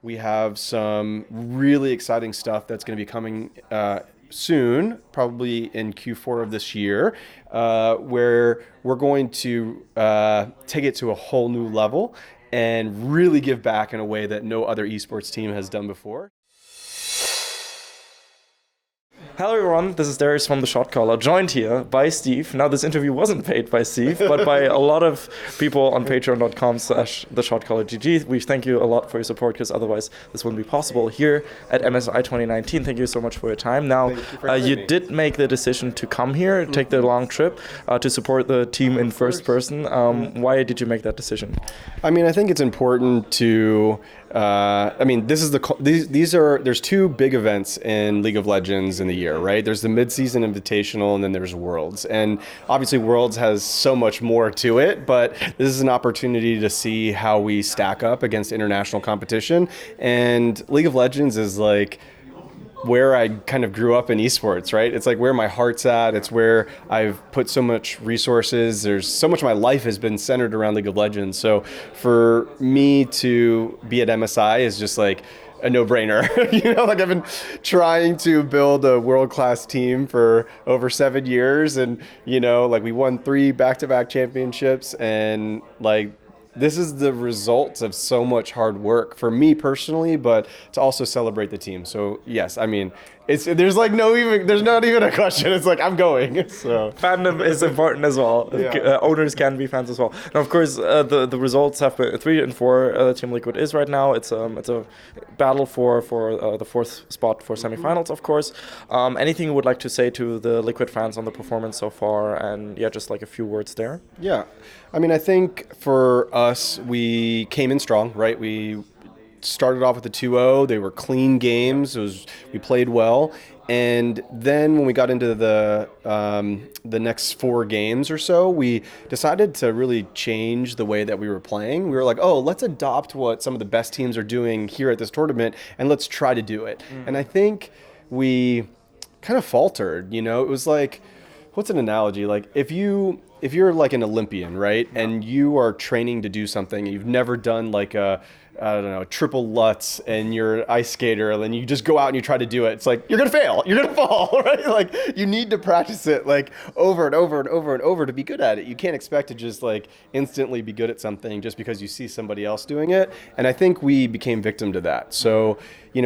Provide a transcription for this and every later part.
We have some really exciting stuff that's going to be coming soon, probably in Q4 of this year, where we're going to take it to a whole new level and really give back in a way that no other esports team has done before. Hello everyone, this is Darius from the Shotcaller, joined here by Steve. Now this interview wasn't paid by Steve, but by a lot of people on patreon.com/theshotcallergg. We thank you a lot for your support, because otherwise this wouldn't be possible here at MSI 2019. Thank you so much for your time. Now, you did make the decision to come here, take the long trip, to support the team in first person. Why did you make that decision? I mean, I think it's important to there's two big events in League of Legends in the year, right? There's the mid-season invitational, and then there's Worlds. And obviously Worlds has so much more to it, but this is an opportunity to see how we stack up against international competition. And League of Legends is like where I kind of grew up in esports, right? It's like where my heart's at. It's where I've put so much resources. There's so much of my life has been centered around League of Legends. So for me to be at MSI is just like a no-brainer. Like I've been trying to build a world-class team for over 7 years, and like we won 3 back-to-back championships, and like this is the result of so much hard work for me personally, but to also celebrate the team. So yes, I mean, there's not even a question. It's like I'm going. So fandom is important as well. Yeah. Owners can be fans as well. Now, of course, the results have been 3 and 4. Team Liquid is right now. It's a battle for the 4th spot for semifinals, of course. Anything you would like to say to the Liquid fans on the performance so far, and just like a few words there? Yeah, I mean, I think for us, we came in strong, right? We started off with a 2-0. They were clean games. We played well. And then when we got into the next 4 games or so, we decided to really change the way that we were playing. We were like, let's adopt what some of the best teams are doing here at this tournament, and let's try to do it. And I think we kind of faltered. It was like, what's an analogy? Like if you're like an Olympian, right? Yeah. And you are training to do something, and you've never done like triple Lutz, and you're an ice skater, and then you just go out and you try to do it. It's like, you're going to fail. You're going to fall, right? Like you need to practice it like over and over and over and over to be good at it. You can't expect to just like instantly be good at something just because you see somebody else doing it. And I think we became victim to that. So,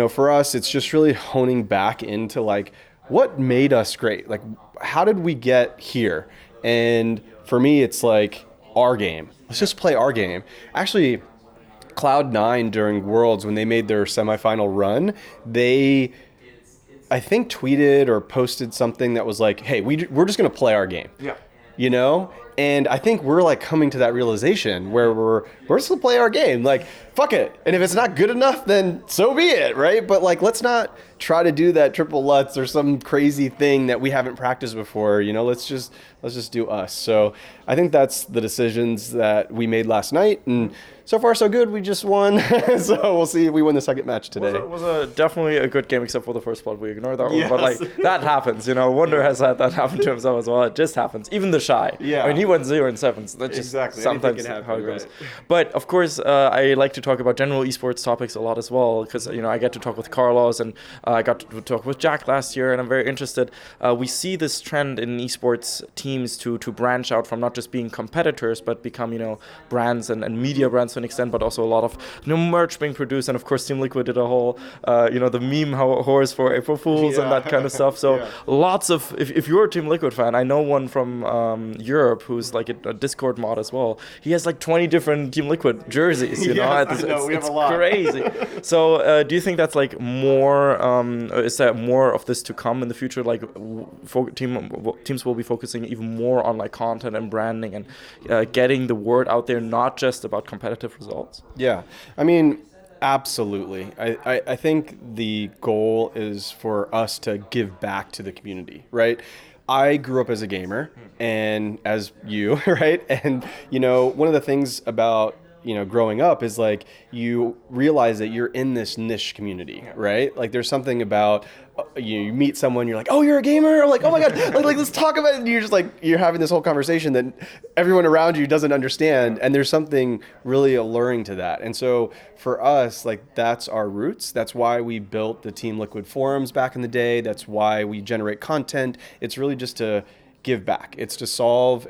for us, it's just really honing back into like, what made us great? Like, how did we get here? And for me, it's like our game. Let's just play our game. Actually, Cloud9 during Worlds, when they made their semifinal run, they, I think, tweeted or posted something that was like, hey, we're just going to play our game. Yeah. And I think we're like coming to that realization where we're just going to play our game. Like, fuck it. And if it's not good enough, then so be it, right? But like, let's not try to do that triple Lutz or some crazy thing that we haven't practiced before. Let's just do us. So I think that's the decisions that we made last night, and so far so good. We just won. So we'll see if we win the second match today. It was definitely a good game, except for the first blood. We ignored that one, but like that happens. Wonder has had that happen to himself as well. It just happens. Even the Shy. Yeah. I mean, he went 0-7. That's just sometimes how it goes. Right. But of course, I like to talk about general esports topics a lot as well, because I get to talk with Carlos, and I got to talk with Jack last year, and I'm very interested. We see this trend in esports teams to branch out from not just being competitors, but become brands and media brands to an extent, but also a lot of merch being produced. And of course, Team Liquid did a whole the meme horse for April Fools and that kind of stuff. So lots of, if you're a Team Liquid fan, I know one from Europe who's like a Discord mod as well. He has like 20 different Team Liquid jerseys. We have a lot. Crazy. So do you think that's like more? Is there more of this to come in the future? Like teams will be focusing even more on like content and branding and getting the word out there, not just about competitive results. Yeah, I mean, absolutely. I think the goal is for us to give back to the community, right? I grew up as a gamer, and as you, right? And one of the things about growing up is like you realize that you're in this niche community, right? Like there's something about you meet someone, you're like, oh, you're a gamer? I'm like, oh my God, like let's talk about it. And you're just like, you're having this whole conversation that everyone around you doesn't understand. And there's something really alluring to that. And so for us, like that's our roots. That's why we built the Team Liquid forums back in the day. That's why we generate content. It's really just to give back. It's to solve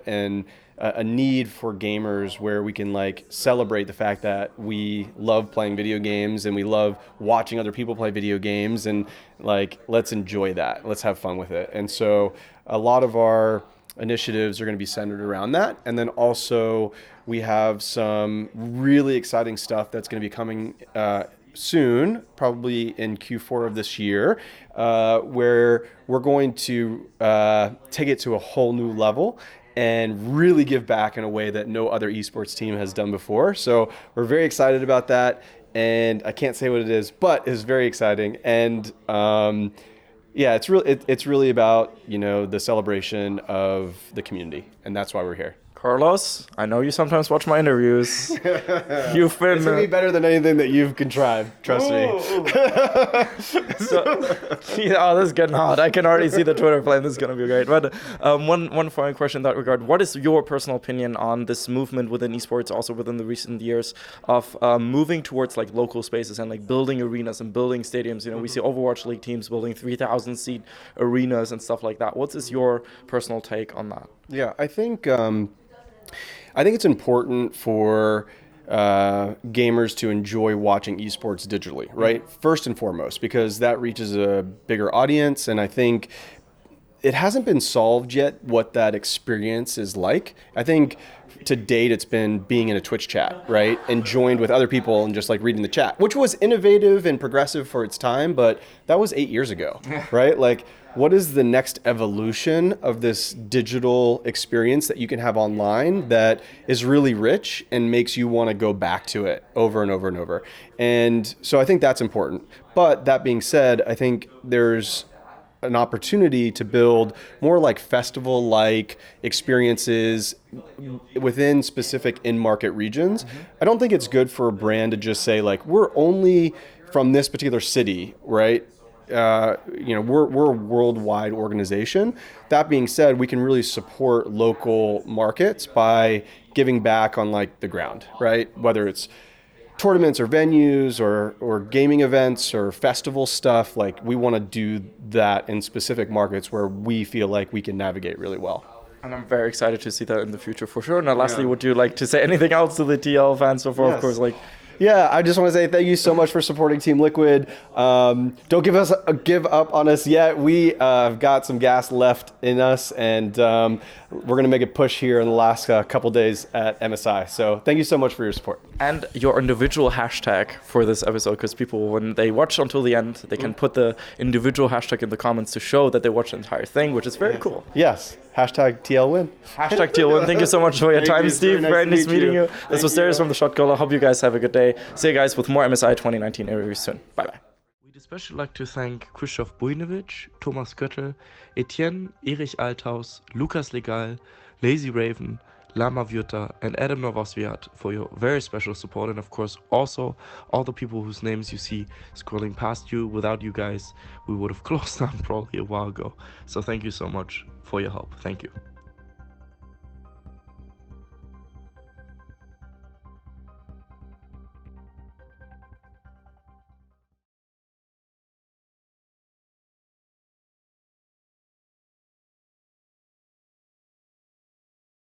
a need for gamers where we can like celebrate the fact that we love playing video games and we love watching other people play video games, and like let's enjoy that. Let's have fun with it. And so a lot of our initiatives are going to be centered around that. And then also we have some really exciting stuff that's going to be coming soon, probably in Q4 of this year, where we're going to take it to a whole new level and really give back in a way that no other esports team has done before. So we're very excited about that, and I can't say what it is, but it's very exciting. And it's really about the celebration of the community, and that's why we're here. Carlos, I know you sometimes watch my interviews. You've been... It's going to be better than anything that you've contrived, trust me. This is getting hot. I can already see the Twitter flame. This is going to be great. But one final question in that regard. What is your personal opinion on this movement within esports, also within the recent years, of moving towards like local spaces and like building arenas and building stadiums? We see Overwatch League teams building 3,000-seat arenas and stuff like that. What is your personal take on that? Yeah, I think it's important for gamers to enjoy watching esports digitally, right? First and foremost, because that reaches a bigger audience, and I think it hasn't been solved yet what that experience is like. I think to date it's been being in a Twitch chat, right? And joined with other people and just like reading the chat, which was innovative and progressive for its time, but that was 8 years ago, right? Like, what is the next evolution of this digital experience that you can have online that is really rich and makes you want to go back to it over and over and over? And so I think that's important. But that being said, I think there's an opportunity to build more like festival-like experiences within specific in-market regions. Mm-hmm. I don't think it's good for a brand to just say like, we're only from this particular city, right? We're a worldwide organization. That being said, we can really support local markets by giving back on like the ground, right? Whether it's tournaments or venues or gaming events or festival stuff, like we want to do that in specific markets where we feel like we can navigate really well. And I'm very excited to see that in the future for sure. Now, lastly, would you like to say anything else to the TL fans before, of course, Yeah, I just want to say thank you so much for supporting Team Liquid. Don't give up on us yet. We have got some gas left in us, and we're going to make a push here in the last couple days at MSI. So thank you so much for your support. And your individual hashtag for this episode, because people, when they watch until the end, they can put the individual hashtag in the comments to show that they watched the entire thing, which is very cool. Yes. Hashtag TLWin. Hashtag TLWin. Thank you so much for your time, Steve. Very nice meeting you. This was Darius from the Shotcaller. Hope you guys have a good day. See you guys with more MSI 2019 interviews soon. Bye-bye. We'd especially like to thank Krzysztof Bujnowicz, Thomas Göttel, Etienne, Erich Althaus, Lukas Legal, Lazy Raven, Lama Vyuta, and Adam Novosviat for your very special support, and of course also all the people whose names you see scrolling past you. Without you guys, we would have closed down probably a while ago. So thank you so much for your help. Thank you.